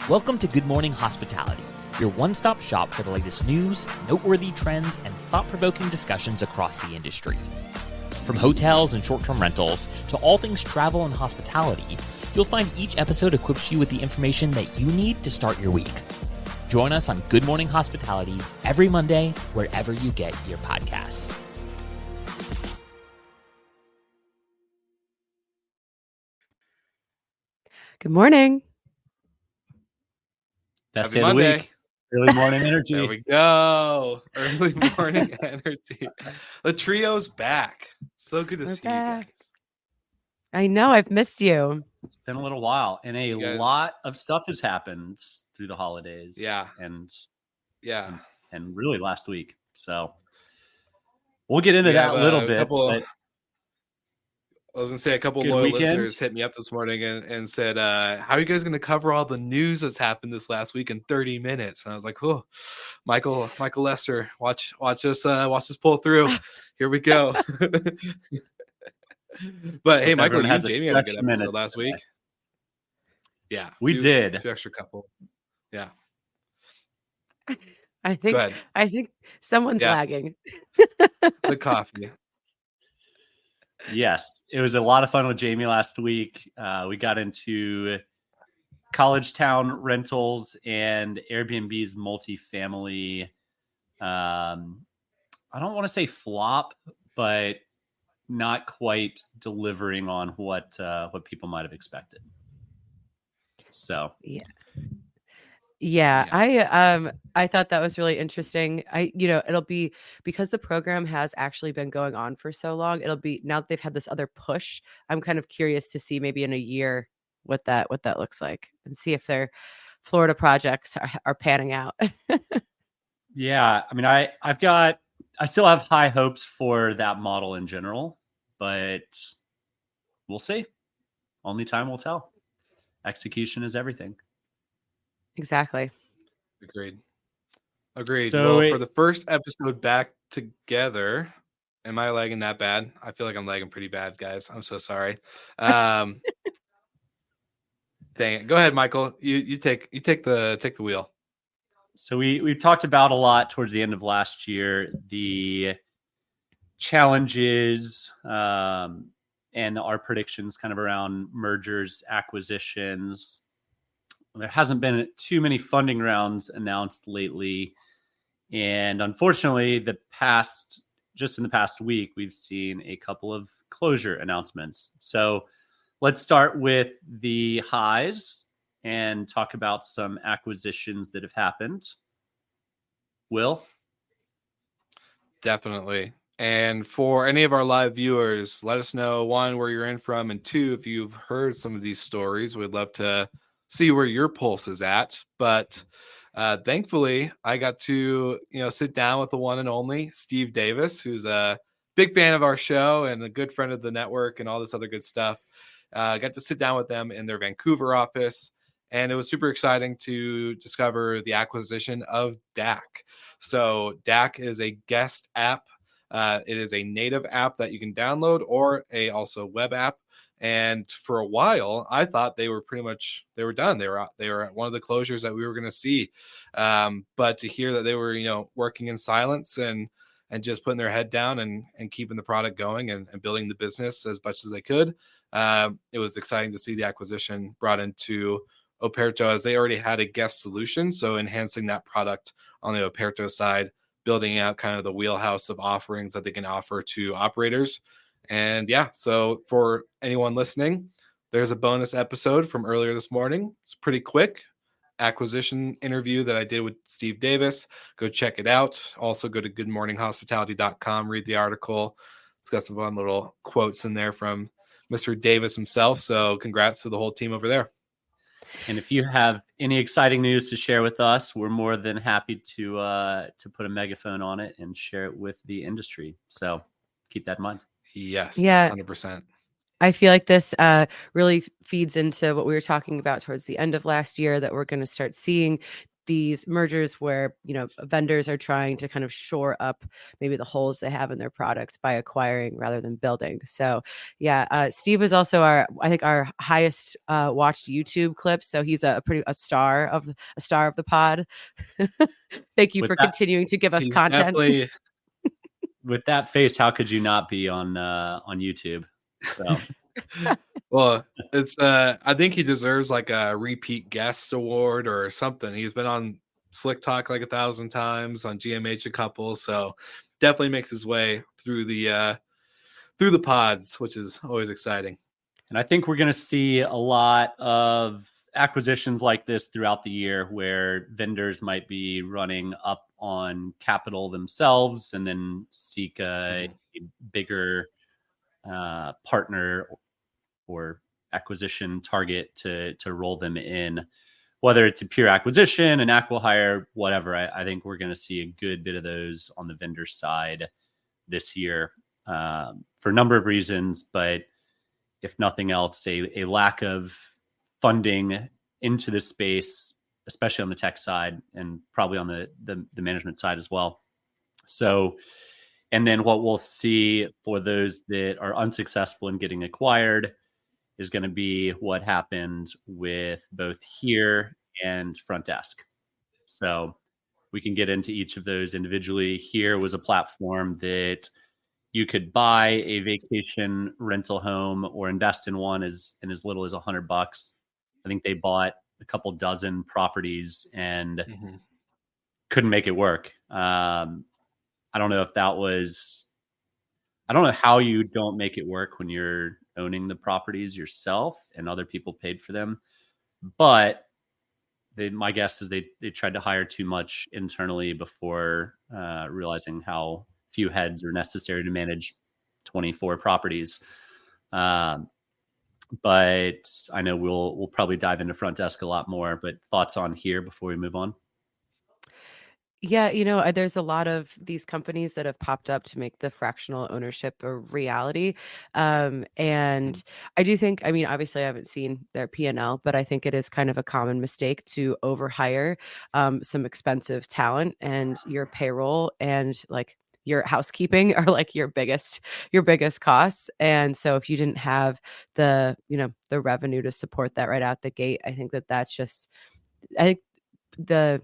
Welcome to Good Morning Hospitality, your one-stop shop for the latest news, noteworthy trends, and thought-provoking discussions across the industry. From hotels and short-term rentals to all things travel and hospitality, you'll find each episode equips you with the information that you need to start your week. Join us on Good Morning Hospitality every Monday, wherever you get your podcasts. Good morning. Best Happy day of the Monday. week. Early morning energy. There we go. Early morning energy. The trio's back. So good to see back. you guys. I know, I've missed you. It's been a little while, and You guys- lot of stuff has happened through the holidays. Yeah. and really last week. So we'll get into We that have a little a bit. couple- but I was gonna say a couple of Good loyal weekend. listeners hit me up this morning and said, how are you guys gonna cover all the news that's happened this last week in 30 minutes? And I was like, oh, Michael Lester, watch us pull through. Here we go. But hey, Hope Michael, everyone you has and a Jamie had a few good extra episode minutes last today. week. Yeah, We did. a few extra couple. Yeah, I go ahead. think someone's Yeah. lagging. The coffee. Yes, it was a lot of fun with Jamie last week. We got into college town rentals and Airbnb's multifamily. I don't want to say flop, but not quite delivering on what people might have expected. So Yeah, I thought that was really interesting. It'll be because the program has actually been going on for so long. It'll be now that they've had this other push. I'm kind of curious to see maybe in a year what that looks like and see if their Florida projects are panning out. yeah, I mean, I still have high hopes for that model in general, but we'll see. Only time will tell. Execution is everything. Exactly. Agreed. So Well, for the first episode back together, am I lagging that bad? I feel like I'm lagging pretty bad, guys. I'm so sorry. Dang it. Go ahead, Michael. You take the wheel. So we've talked about a lot towards the end of last year, the challenges and our predictions kind of around mergers, acquisitions. There hasn't been too many funding rounds announced lately. And unfortunately, just in the past week, we've seen a couple of closure announcements. So let's start with the highs and talk about some acquisitions that have happened. Will? Definitely. And for any of our live viewers, let us know, one, where you're in from, and two, if you've heard some of these stories. We'd love to see where your pulse is at. But thankfully, I got to sit down with the one and only Steve Davis, who's a big fan of our show and a good friend of the network and all this other good stuff. Got to sit down with them in their Vancouver office, and it was super exciting to discover the acquisition of DACK. So DACK is a guest app. It is a native app that you can download or also web app. And for a while, I thought they were done. They were at one of the closures that we were going to see. But to hear that they were, working in silence and just putting their head down and keeping the product going and building the business as much as they could, it was exciting to see the acquisition brought into Operto, as they already had a guest solution. So enhancing that product on the Operto side, building out kind of the wheelhouse of offerings that they can offer to operators. And yeah, so for anyone listening, there's a bonus episode from earlier this morning. It's pretty quick acquisition interview that I did with Steve Davis. Go check it out. Also go to goodmorninghospitality.com, read the article. It's got some fun little quotes in there from Mr. Davis himself. So congrats to the whole team over there. And if you have any exciting news to share with us, we're more than happy to put a megaphone on it and share it with the industry. So keep that in mind. Yes, Yeah. 100%. I feel like this really feeds into what we were talking about towards the end of last year, that we're going to start seeing these mergers where, vendors are trying to kind of shore up maybe the holes they have in their products by acquiring rather than building. So yeah, Steve was also I think our highest watched YouTube clip. So he's a star of the pod. Thank you With for that, continuing to give us He's content. definitely with that face, how could you not be on YouTube? So well, it's I think he deserves like a repeat guest award or something. He's been on Slick Talk like 1,000 times, on GMH a couple, so definitely makes his way through the pods, which is always exciting. And I think we're going to see a lot of acquisitions like this throughout the year where vendors might be running up on capital themselves and then seek a bigger partner or acquisition target to roll them in, whether it's a pure acquisition, an acqui-hire, whatever. I think we're going to see a good bit of those on the vendor side this year for a number of reasons, but if nothing else, a lack of funding into this space, especially on the tech side and probably on the management side as well. So, and then what we'll see for those that are unsuccessful in getting acquired is going to be what happened with both Here and Frontdesk. So we can get into each of those individually. Here was a platform that you could buy a vacation rental home or invest in one in as little as $100. I think they bought a couple dozen properties and couldn't make it work. I don't know if that was, I don't know how you don't make it work when you're owning the properties yourself and other people paid for them. But my guess is they tried to hire too much internally before realizing how few heads are necessary to manage 24 properties. But I know we'll probably dive into Frontdesk a lot more, but thoughts on Here before we move on? Yeah, there's a lot of these companies that have popped up to make the fractional ownership a reality. And I do think, I mean, obviously I haven't seen their P&L, but I think it is kind of a common mistake to overhire some expensive talent, and your payroll and like your housekeeping are like your biggest costs. And so if you didn't have the revenue to support that right out the gate, I think that's just, I think the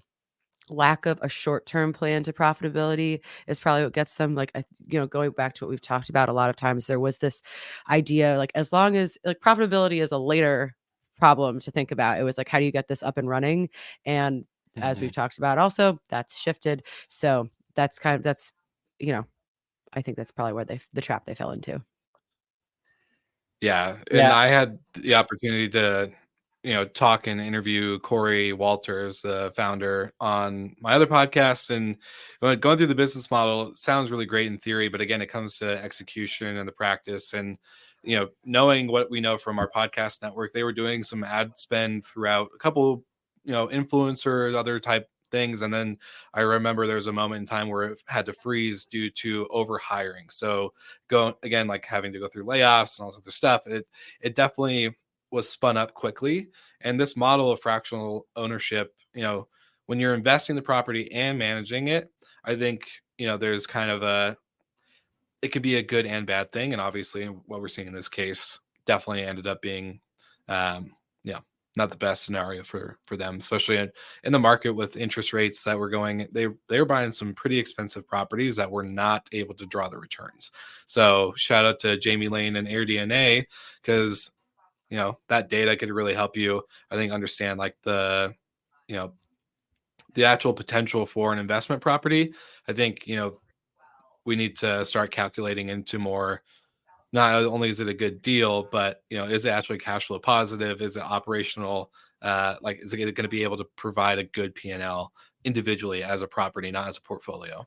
lack of a short-term plan to profitability is probably what gets them. Like, going back to what we've talked about a lot of times, there was this idea, like, as long as like profitability is a later problem to think about, it was like, how do you get this up and running? And as we've talked about also, that's shifted. So that's I think that's probably where the trap they fell into. Yeah. Yeah. And I had the opportunity to, talk and interview Corey Walters, the founder, on my other podcast. And going through the business model, it sounds really great in theory, but again, it comes to execution and the practice. And, knowing what we know from our podcast network, they were doing some ad spend throughout a couple, influencers, other type things. And then I remember there was a moment in time where it had to freeze due to overhiring. So go again, like having to go through layoffs and all this other stuff. It definitely was spun up quickly. And this model of fractional ownership, when you're investing the property and managing it, I think, there's kind of it could be a good and bad thing. And obviously what we're seeing in this case definitely ended up being, not the best scenario for them, especially in the market with interest rates that were going. They were buying some pretty expensive properties that were not able to draw the returns. So shout out to Jamie Lane and AirDNA, because that data could really help you, I think, understand like the actual potential for an investment property. I think we need to start calculating into more. Not only is it a good deal, but is it actually cash flow positive? Is it operational? Is it going to be able to provide a good P&L individually as a property, not as a portfolio?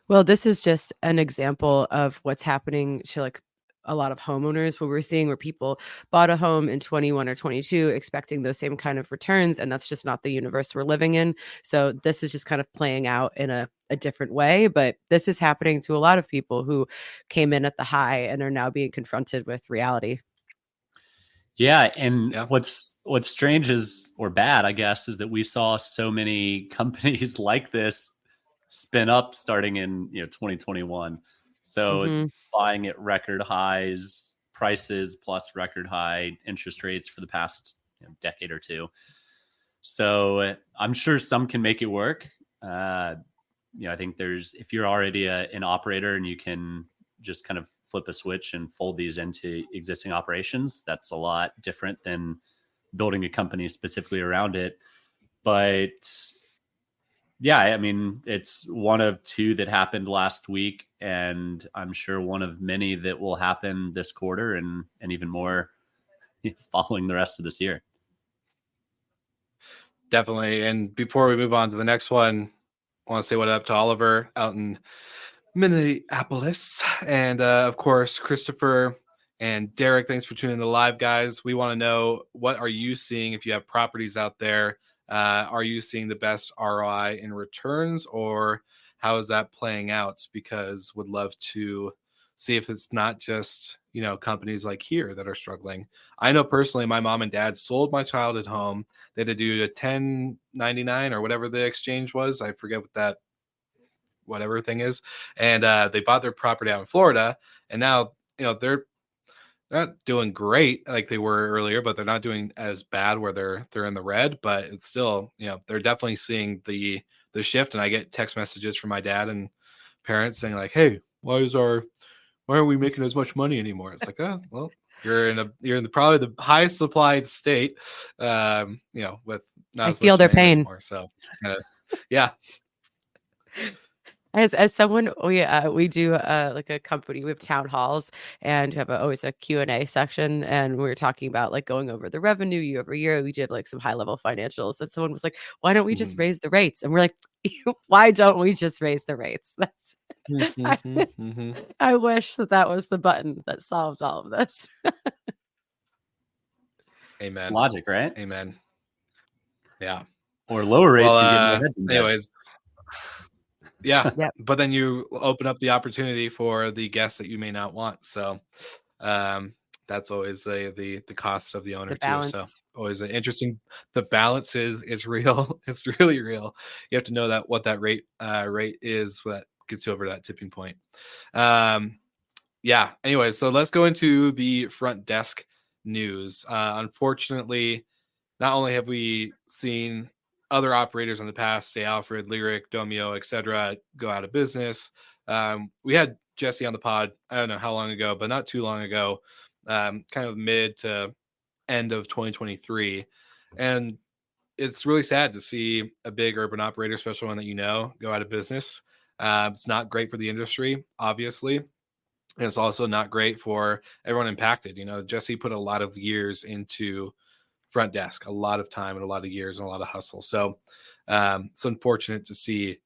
Well, this is just an example of what's happening to like a lot of homeowners, what we're seeing where people bought a home in 21 or 22 expecting those same kind of returns, and that's just not the universe we're living in. So this is just kind of playing out in a different way, but this is happening to a lot of people who came in at the high and are now being confronted with reality. Yeah, and Yeah. what's strange is, or bad, I guess, is that we saw so many companies like this spin up starting in 2021. So Mm-hmm. buying at record highs, prices plus record high interest rates for the past decade or two. So I'm sure some can make it work. I think if you're already an operator and you can just kind of flip a switch and fold these into existing operations, that's a lot different than building a company specifically around it. But yeah, I mean, it's one of two that happened last week, and I'm sure one of many that will happen this quarter and even more following the rest of this year. Definitely. And before we move on to the next one, I want to say what up to Oliver out in Minneapolis. And of course, Christopher and Derek, thanks for tuning in the live, guys. We want to know, what are you seeing if you have properties out there? Are you seeing the best ROI in returns, or how is that playing out? Because would love to see if it's not just, companies like here that are struggling. I know personally, my mom and dad sold my childhood home. They had to do a 1099 or whatever the exchange was. I forget what that whatever thing is. And they bought their property out in Florida. And now, they're not doing great like they were earlier, but they're not doing as bad where they're in the red. But it's still, they're definitely seeing the shift. And I get text messages from my dad and parents saying like, "Hey, why aren't we making as much money anymore?" It's like, oh, well, you're in probably the highest supplied state, with not I as feel much their demand pain. anymore. So yeah. As someone, we do like a company, we have town halls and have always a Q&A section, and we were talking about like going over the revenue year over year. We did like some high level financials, and someone was like, "Why don't we just raise the rates?" And we're like, "Why don't we just raise the rates?" That's I wish that was the button that solves all of this. Amen. Logic, right? Amen. Yeah. Or lower rates Well, and get more heads in beds. anyways, yeah. Yep. But then you open up the opportunity for the guests that you may not want. So that's always the cost of the owner The too. balance. So always an interesting. The balance is real. It's really real. You have to know that what that rate is that gets you over that tipping point. Yeah. Anyway, so let's go into the front desk news. Unfortunately, not only have we seen other operators in the past, say Alfred, Lyric, Domio, etc., go out of business. We had Jesse on the pod, I don't know how long ago, but not too long ago, kind of mid to end of 2023. And it's really sad to see a big urban operator, especially one that go out of business. It's not great for the industry, obviously. And it's also not great for everyone impacted. Jesse put a lot of years into front desk, a lot of time and a lot of years and a lot of hustle. So it's unfortunate to see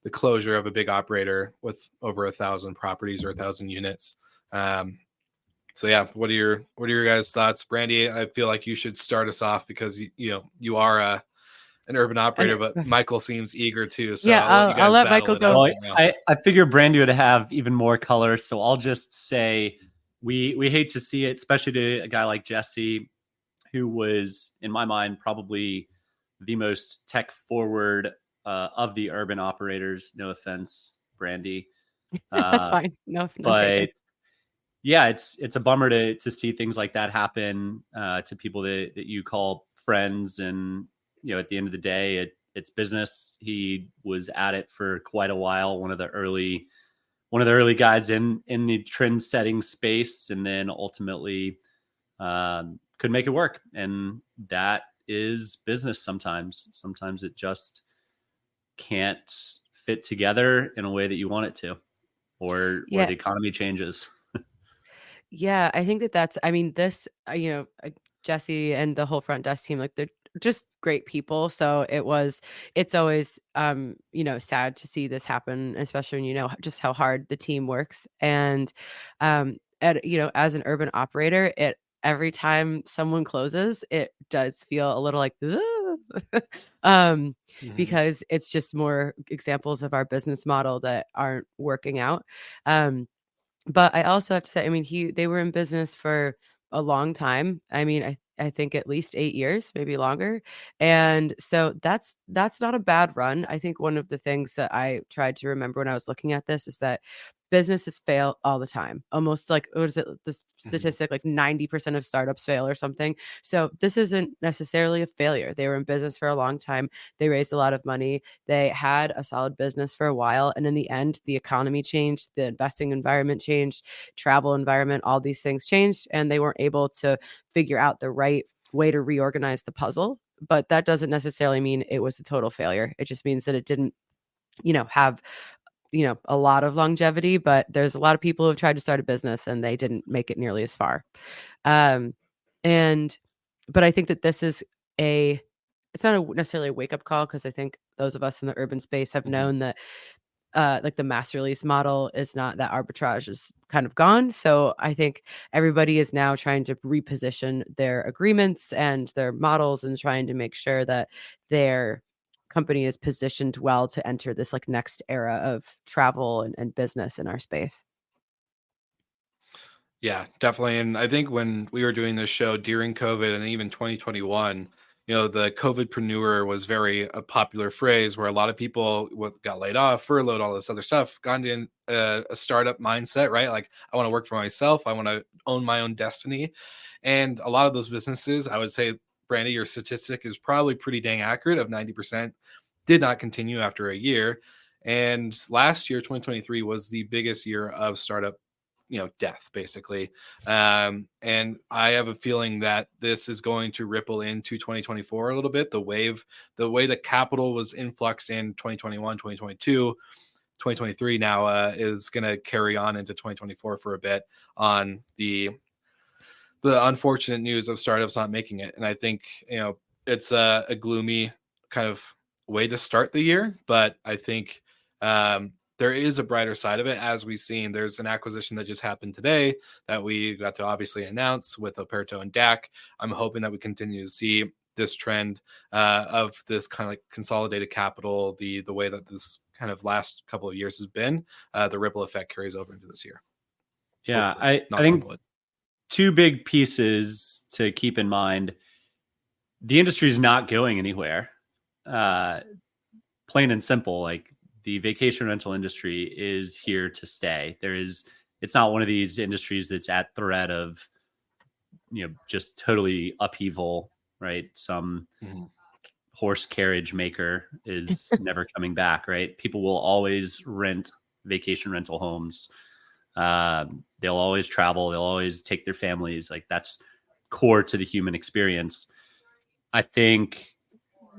the closure of a big operator with over 1,000 properties or 1,000 units. So yeah, what are your guys' thoughts? Brandy, I feel like you should start us off because you are an urban operator, but Michael seems eager too. So Yeah, I'll let Michael go. Well, I figure Brandy would have even more color, so I'll just say we hate to see it, especially to a guy like Jesse, who was, in my mind, probably the most tech forward of the urban operators. No offense, Brandy. That's fine. No, but taken. Yeah, it's a bummer to see things like that happen to people that you call friends. And at the end of the day, it's business. He was at it for quite a while. One of the early guys in the trend setting space, and then ultimately could make it work. And that is business. Sometimes it just can't fit together in a way that you want it to, or the economy changes. Yeah, I think that's, I mean, this, Jesse and the whole front desk team, like they're just great people. So it's always, sad to see this happen, especially when you know just how hard the team works. And, as an urban operator, every time someone closes, it does feel a little like, because it's just more examples of our business model that aren't working out. But I also have to say, I mean, they were in business for a long time. I mean, I think at least 8 years, maybe longer. And so that's not a bad run. I think one of the things that I tried to remember when I was looking at this is that businesses fail all the time. Almost like, what is it? The statistic, like 90% of startups fail or something. So this isn't necessarily a failure. They were in business for a long time. They raised a lot of money. They had a solid business for a while. And in the end, the economy changed, the investing environment changed, travel environment, all these things changed, and they weren't able to figure out the right way to reorganize the puzzle. But that doesn't necessarily mean it was a total failure. It just means that it didn't, have a lot of longevity. But there's a lot of people who have tried to start a business and they didn't make it nearly as far. And but I think that this is it's not necessarily a wake-up call, because I think those of us in the urban space have known that like the mass release model is not, that arbitrage is kind of gone. So I think everybody is now trying to reposition their agreements and their models and trying to make sure that their company is positioned well to enter this like next era of travel and business in our space. Yeah, definitely. And I think when we were doing this show during COVID and even 2021, the COVIDpreneur was very a popular phrase where a lot of people got laid off, furloughed, all this other stuff, gone in a startup mindset, right? Like, I want to work for myself. I want to own my own destiny. And a lot of those businesses, I would say, Brandy, your statistic is probably pretty dang accurate, of 90% did not continue after a year. And last year, 2023, was the biggest year of startup death, basically. And I have a feeling that this is going to ripple into 2024 a little bit. The way the capital was influxed in 2021, 2022, 2023 now is going to carry on into 2024 for a bit on the unfortunate news of startups not making it. And I think, it's a gloomy kind of way to start the year, but I think, there is a brighter side of it. As we've seen, there's an acquisition that just happened today that we got to obviously announce with Operto and DACK. I'm hoping that we continue to see this trend of this kind of like consolidated capital, the way that this kind of last couple of years has been, the ripple effect carries over into this year. Yeah, Hopefully. I think two big pieces to keep in mind. The industry is not going anywhere. Plain and simple, like, the vacation rental industry is here to stay. It's not one of these industries that's at threat of, just totally upheaval, right? Some horse carriage maker is never coming back, right? People will always rent vacation rental homes. They'll always travel. They'll always take their families. Like, that's core to the human experience. I think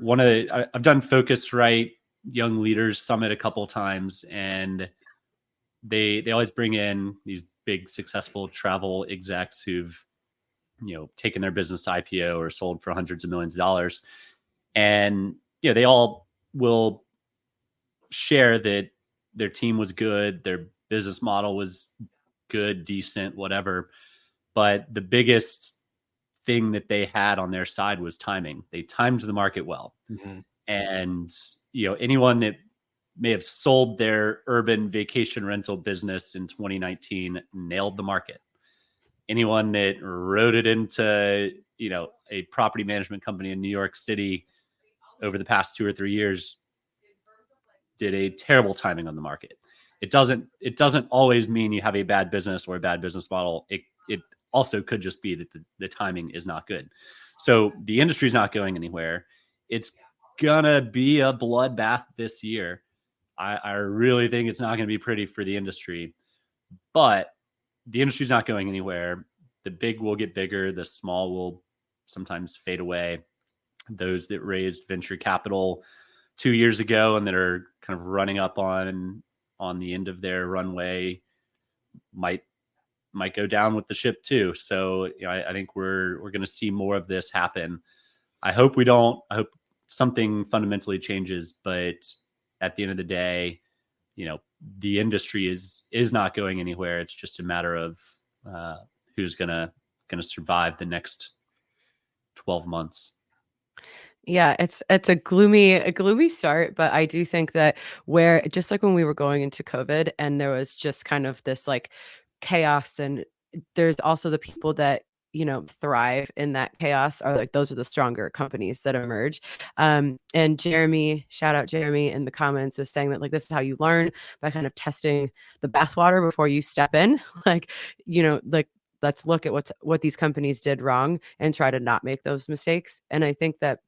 I've done Focusrite Young Leaders Summit a couple of times, and they always bring in these big successful travel execs who've taken their business to IPO or sold for hundreds of millions of dollars, and they all will share that their team was good, their business model was good, decent, whatever, but the biggest thing that they had on their side was timing. They timed the market well. And anyone that may have sold their urban vacation rental business in 2019 nailed the market. Anyone that wrote it into a property management company in New York City over the past 2 or 3 years did a terrible timing on the market. It doesn't always mean you have a bad business or a bad business model. It also could just be that the timing is not good. So the industry is not going anywhere. It's gonna be a bloodbath this year. I really think it's not going to be pretty for the industry, but the industry's not going anywhere. The big will get bigger. The small will sometimes fade away. Those that raised venture capital 2 years ago and that are kind of running up on the end of their runway might go down with the ship too. So I think we're going to see more of this happen. I hope we don't. I hope something fundamentally changes, but at the end of the day, the industry is not going anywhere. It's just a matter of who's gonna survive the next 12 months. Yeah, it's a gloomy start, but I do think that where, just like when we were going into COVID and there was just kind of this like chaos, and there's also the people that thrive in that chaos are like, those are the stronger companies that emerge. And Jeremy, shout out Jeremy in the comments, was saying that like, this is how you learn, by kind of testing the bathwater before you step in. Like, like, let's look at what these companies did wrong and try to not make those mistakes. And I think that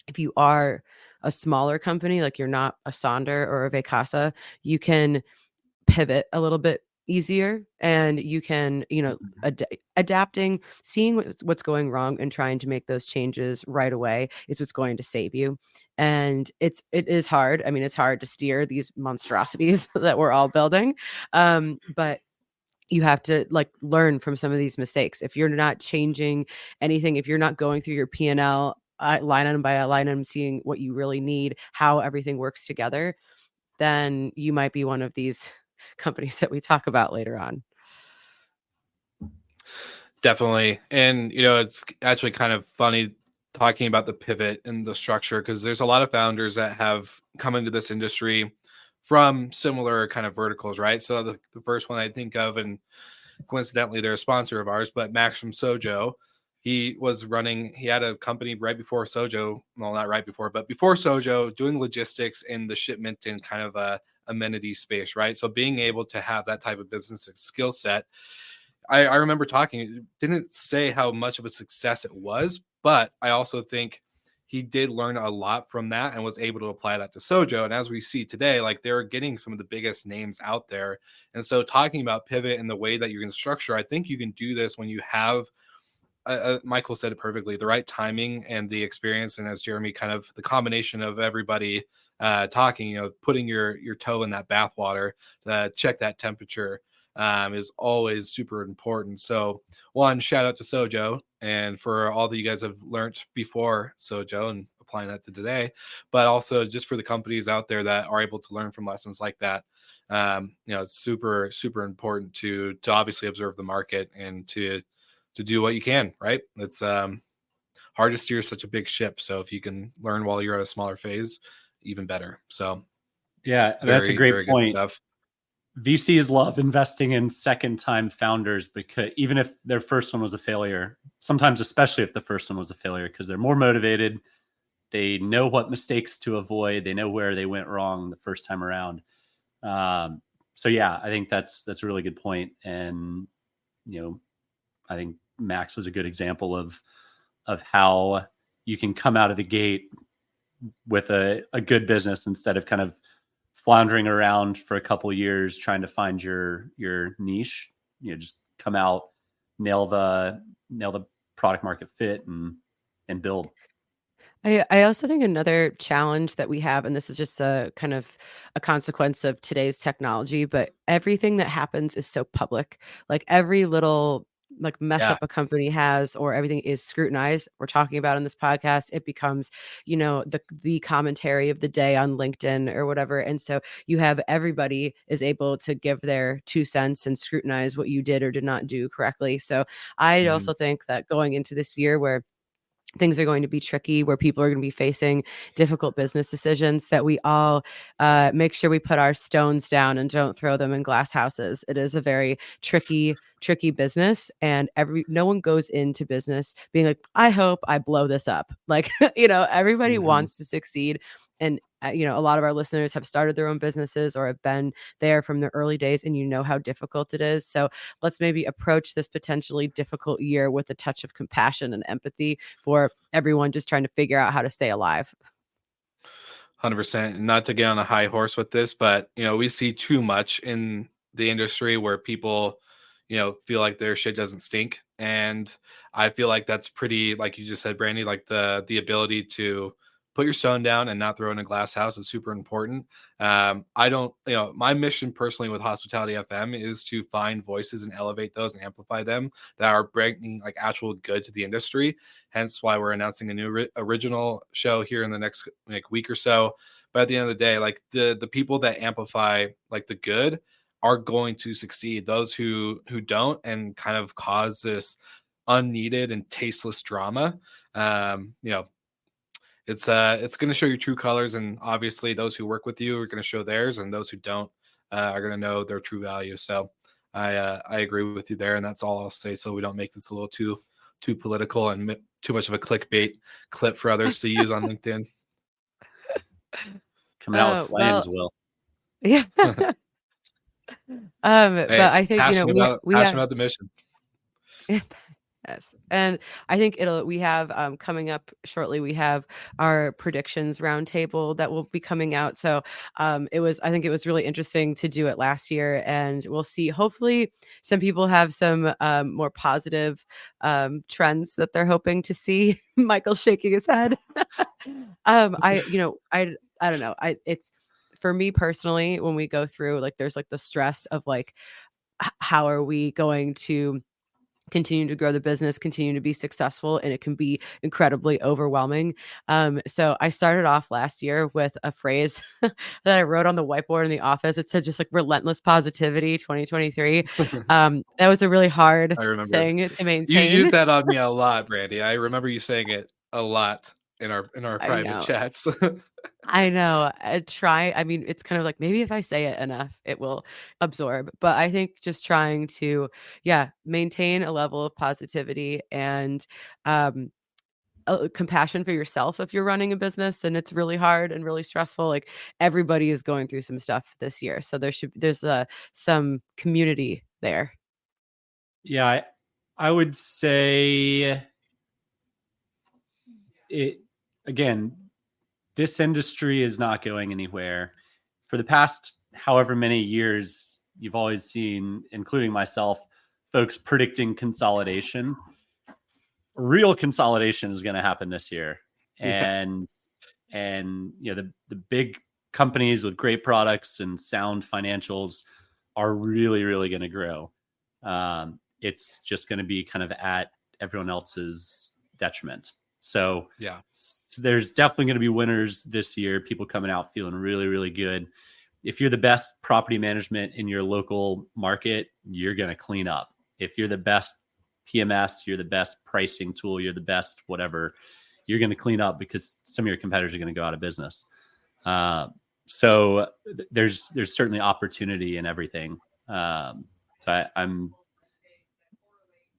if you are a smaller company, like you're not a Sonder or a Vacasa, you can pivot a little bit easier, and you can, adapting, seeing what's going wrong and trying to make those changes right away is what's going to save you. And it is hard. I mean, it's hard to steer these monstrosities that we're all building. But you have to like learn from some of these mistakes. If you're not changing anything, if you're not going through your P&L line item by line item, seeing what you really need, how everything works together, then you might be one of these companies that we talk about later on. Definitely. And, it's actually kind of funny talking about the pivot and the structure, because there's a lot of founders that have come into this industry from similar kind of verticals, right? So the first one I think of, and coincidentally, they're a sponsor of ours, but Max from Sojo, he had a company right before Sojo, well, not right before, but before Sojo, doing logistics in the shipment and kind of a amenity space, right? So being able to have that type of business skill set, I remember talking, didn't say how much of a success it was, but I also think he did learn a lot from that and was able to apply that to Sojo. And as we see today, like they're getting some of the biggest names out there. And so talking about pivot and the way that you're going to structure, I think you can do this when you have, Michael said it perfectly, the right timing and the experience. And as Jeremy, kind of the combination of everybody talking, putting your toe in that bathwater to check that temperature is always super important. So one, shout out to Sojo, and for all that you guys have learned before Sojo and applying that to today, but also just for the companies out there that are able to learn from lessons like that. It's super, super important to obviously observe the market and to do what you can, right? It's hard to steer such a big ship. So if you can learn while you're at a smaller phase, even better. So yeah, that's a great point. VCs love investing in second-time founders, because even if their first one was a failure, sometimes especially if the first one was a failure, because they're more motivated, they know what mistakes to avoid, they know where they went wrong the first time around. So yeah, I think that's a really good point. And I think Max is a good example of how you can come out of the gate with a good business instead of kind of floundering around for a couple of years trying to find your niche. Just come out, nail the product market fit and build. I also think another challenge that we have, and this is just a kind of a consequence of today's technology, but everything that happens is so public. Like every little like mess up a company has, or everything is scrutinized. We're talking about in this podcast, it becomes, the commentary of the day on LinkedIn or whatever. And so you have everybody is able to give their 2 cents and scrutinize what you did or did not do correctly. So I also think that going into this year where things are going to be tricky, where people are going to be facing difficult business decisions, that we all make sure we put our stones down and don't throw them in glass houses. It is a very tricky business, and no one goes into business being like, I hope I blow this up. Like, everybody wants to succeed. And a lot of our listeners have started their own businesses or have been there from the early days, and how difficult it is. So let's maybe approach this potentially difficult year with a touch of compassion and empathy for everyone just trying to figure out how to stay alive. 100%. Not to get on a high horse with this, but we see too much in the industry where people feel like their shit doesn't stink. And I feel like that's pretty, like you just said, Brandy, like the ability to put your stone down and not throw in a glass house is super important. I don't, my mission personally with Hospitality FM is to find voices and elevate those and amplify them that are bringing like actual good to the industry. Hence why we're announcing a new original show here in the next week or so. But at the end of the day, like the people that amplify like the good are going to succeed. Those who don't and kind of cause this unneeded and tasteless drama, it's going to show your true colors, and obviously those who work with you are going to show theirs, and those who don't are going to know their true value. So I agree with you there, and that's all I'll say, so we don't make this a little too too political and too much of a clickbait clip for others to use on LinkedIn. Coming out with flames, Well, Will. yeah. But Hey, I think, you know, we passionate have about the mission. yes, and I think we have coming up shortly. We have our predictions roundtable that will be coming out. So I think it was really interesting to do it last year, and we'll see. Hopefully, some people have some more positive trends that they're hoping to see. Michael's shaking his head. I don't know. It's for me personally when we go through like there's like the stress of like how are we going to continue to grow the business, continue to be successful, and it can be incredibly overwhelming. So I started off last year with a phrase that I wrote on the whiteboard in the office. It said just like relentless positivity 2023. That was a really hard I remember thing to you maintain. used that on me a lot, Brandy. I remember you saying it a lot in our I private know. chats. I know. I mean, it's kind of like maybe if I say it enough, it will absorb. But I think just trying to, maintain a level of positivity and compassion for yourself if you're running a business and it's really hard and really stressful. Like everybody is going through some stuff this year, so there's some community there. Yeah, I would say it again. This industry is not going anywhere. For the past however many years, you've always seen, including myself, folks predicting consolidation. Real consolidation is going to happen this year, and the big companies with great products and sound financials are really really going to grow. It's just going to be kind of at everyone else's detriment. So there's definitely going to be winners this year, people coming out feeling really, really good. If you're the best property management in your local market, you're going to clean up. If you're the best PMS, you're the best pricing tool, you're the best whatever, you're going to clean up because some of your competitors are going to go out of business. So there's certainly opportunity in everything. So I'm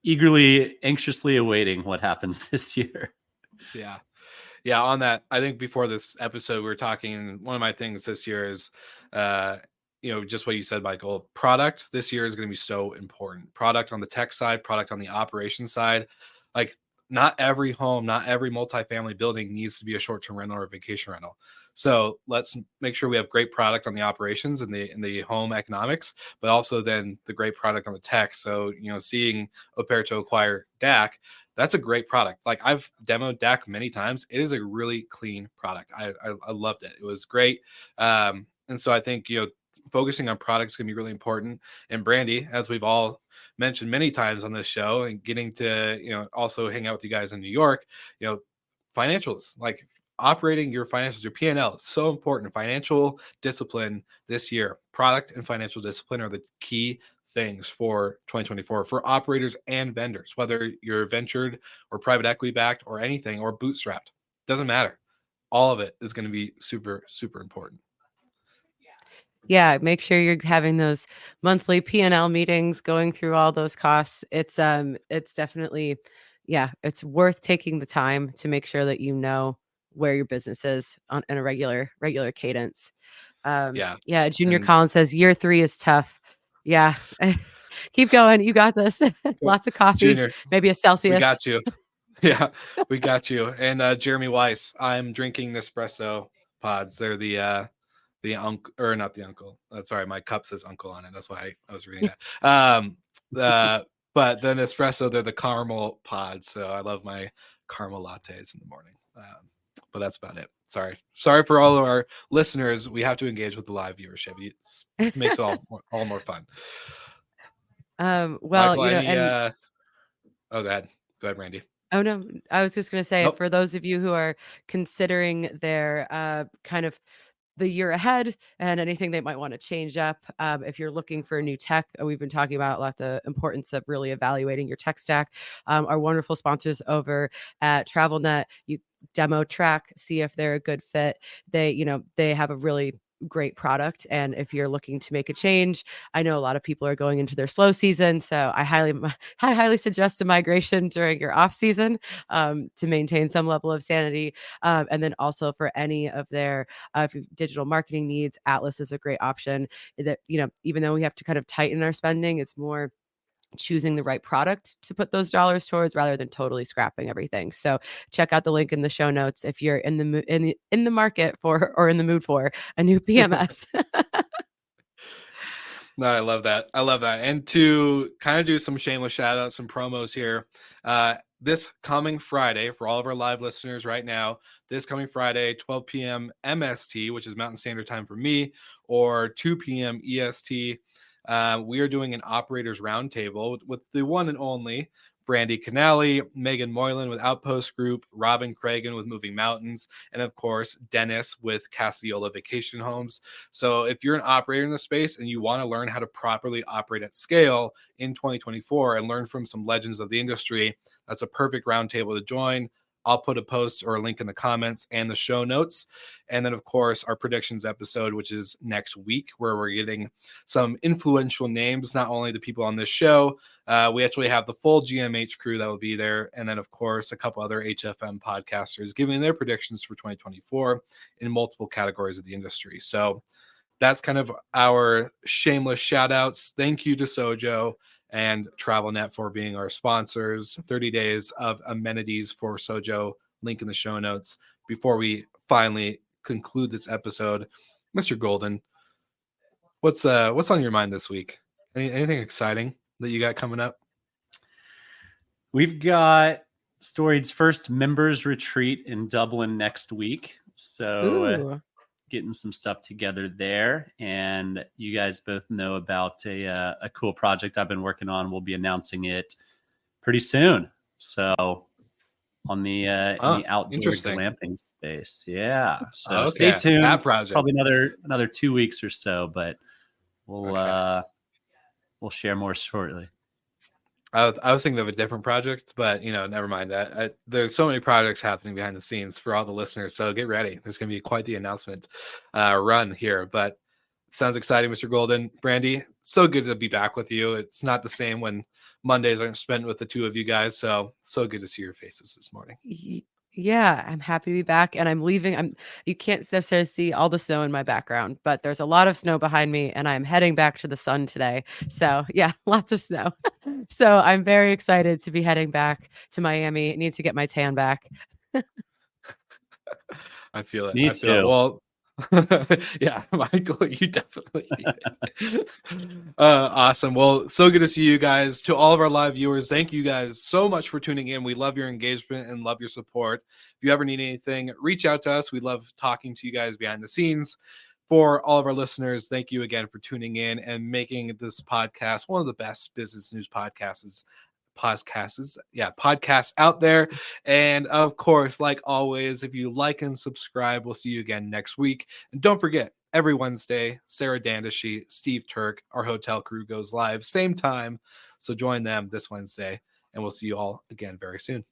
eagerly, anxiously awaiting what happens this year. Yeah. On that, I think before this episode, we were talking, one of my things this year is, just what you said, Michael, product this year is going to be so important. Product on the tech side, product on the operations side. Like not every home, not every multifamily building needs to be a short-term rental or a vacation rental. So let's make sure we have great product on the operations and the home economics, but also then the great product on the tech. So, seeing Operto acquire DACK, that's a great product. Like I've demoed DACK many times. It is a really clean product. I loved it. It was great. And so I think, focusing on products can be really important. And Brandy, as we've all mentioned many times on this show and getting to, also hang out with you guys in New York, financials, like operating your financials, your P&L is so important. Financial discipline this year, product and financial discipline are the key things for 2024 for operators and vendors, whether you're ventured or private equity backed or anything or bootstrapped, doesn't matter. All of it is going to be super, super important. Yeah, make sure you're having those monthly P&L meetings, going through all those costs. It's definitely, it's worth taking the time to make sure that you know where your business is in a regular cadence. Junior Collins says year 3 is tough. Yeah. Keep going. You got this. Lots of coffee. Junior, maybe a Celsius. We got you. Yeah, we got you. And Jeremy Weiss, I'm drinking Nespresso pods. They're the uncle, or not the uncle. Sorry, my cup says uncle on it. That's why I was reading that. But the Nespresso, they're the caramel pods. So I love my caramel lattes in the morning. But that's about it. Sorry for all of our listeners. We have to engage with the live viewership. It makes it all more fun. Well, Michael, go ahead, Randy. Oh no, I was just going to say, for those of you who are considering their kind of the year ahead and anything they might want to change up, if you're looking for new tech, we've been talking about a lot the importance of really evaluating your tech stack. Our wonderful sponsors over at TravelNet, you demo track, see if they're a good fit. They have a really great product. And if you're looking to make a change, I know a lot of people are going into their slow season, so I highly suggest a migration during your off season to maintain some level of sanity. And then also for any of their digital marketing needs, Atlas is a great option. That, you know, even though we have to kind of tighten our spending, it's more choosing the right product to put those dollars towards rather than totally scrapping everything. So check out the link in the show notes if you're in the market for, or in the mood for, a new PMS. No, I love that. I love that. And to kind of do some shameless shout outs, some promos here. This coming Friday, for all of our live listeners right now, this coming Friday, 12 p.m. MST, which is Mountain Standard Time for me, or 2 p.m. EST, we are doing an operators roundtable with the one and only Brandy Canali, Megan Moylan with Outpost Group, Robin Cragen with Moving Mountains, and of course, Dennis with Casadiola Vacation Homes. So if you're an operator in the space and you want to learn how to properly operate at scale in 2024 and learn from some legends of the industry, that's a perfect roundtable to join. I'll put a post or a link in the comments and the show notes. And then, of course, our predictions episode, which is next week, where we're getting some influential names, not only the people on this show. We actually have the full GMH crew that will be there. And then, of course, a couple other HFM podcasters giving their predictions for 2024 in multiple categories of the industry. So that's kind of our shameless shout outs. Thank you to Sojo and TravelNet for being our sponsors. 30 days of amenities for Sojo, link in the show notes. Before we finally conclude this episode, Mr. Golden, what's on your mind this week? Anything exciting that you got coming up? We've got Storied's first members retreat in Dublin next week. So getting some stuff together there. And you guys both know about a cool project I've been working on. We'll be announcing it pretty soon. So on the in the outdoor glamping space. Yeah. So stay tuned. That project. Probably another 2 weeks or so, but we'll share more shortly. I was thinking of a different project, but never mind that. There's so many projects happening behind the scenes for all the listeners, so get ready. There's going to be quite the announcement run here, but sounds exciting, Mr. Golden. Brandy, so good to be back with you. It's not the same when Mondays aren't spent with the two of you guys, so good to see your faces this morning. Yeah, I'm happy to be back, and I'm leaving. You can't necessarily see all the snow in my background, but there's a lot of snow behind me, and I'm heading back to the sun today. So yeah, lots of snow. So I'm very excited to be heading back to Miami. I need to get my tan back. I feel it. Me too. Well, yeah, Michael, you definitely need it. Awesome. Well, so good to see you guys. To all of our live viewers, thank you guys so much for tuning in. We love your engagement and love your support. If you ever need anything, reach out to us. We love talking to you guys behind the scenes. For all of our listeners, thank you again for tuning in and making this podcast one of the best business news podcasts out there. And of course, like always, if you like and subscribe, we'll see you again next week. And don't forget, every Wednesday, Sarah Dandashi, Steve Turk, our hotel crew goes live, same time. So join them this Wednesday, and we'll see you all again very soon.